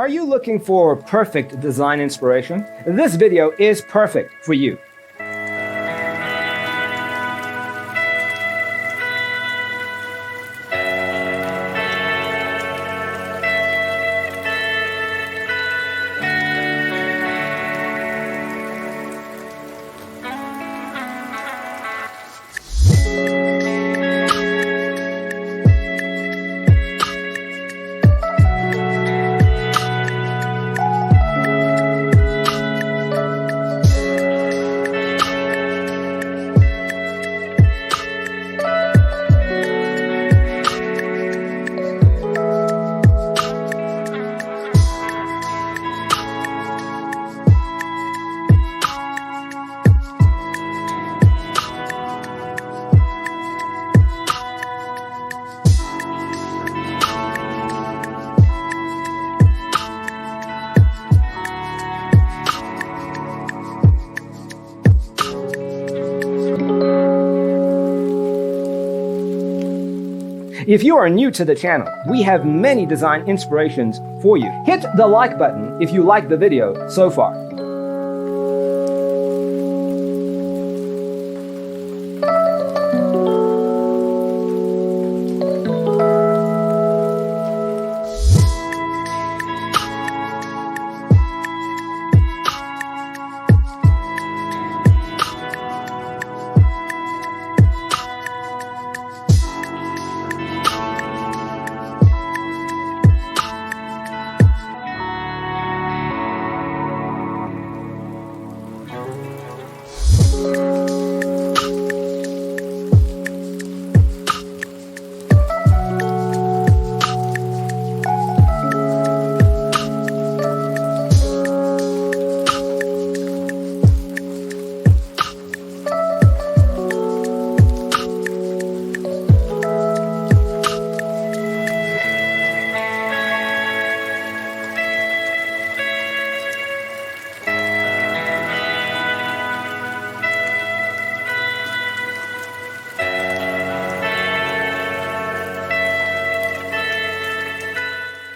Are you looking for perfect design inspiration? This video is perfect for you. If you are new to the channel, we have many design inspirations for you. Hit the like button if you like the video so far.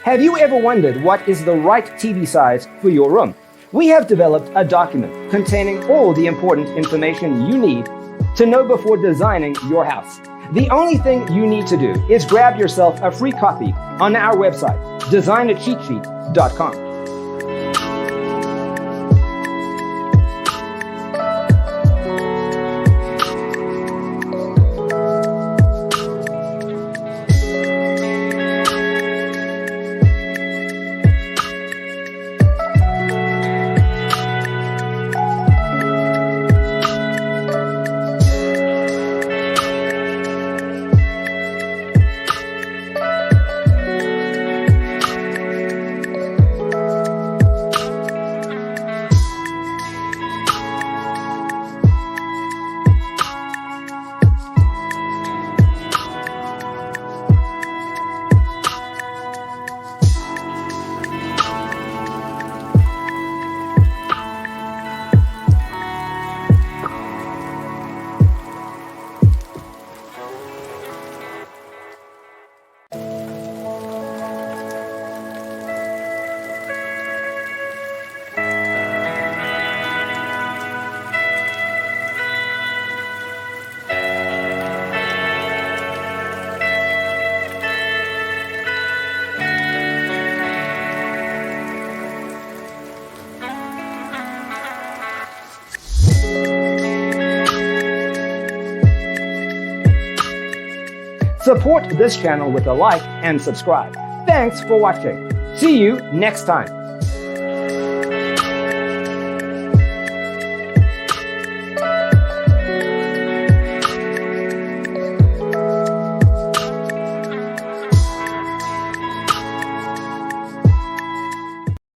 Have you ever wondered what is the right TV size for your room? We have developed a document containing all the important information you need to know before designing your house. The only thing you need to do is grab yourself a free copy on our website, designacheatsheet.com. Support this channel with a like and subscribe. Thanks for watching. See you next time.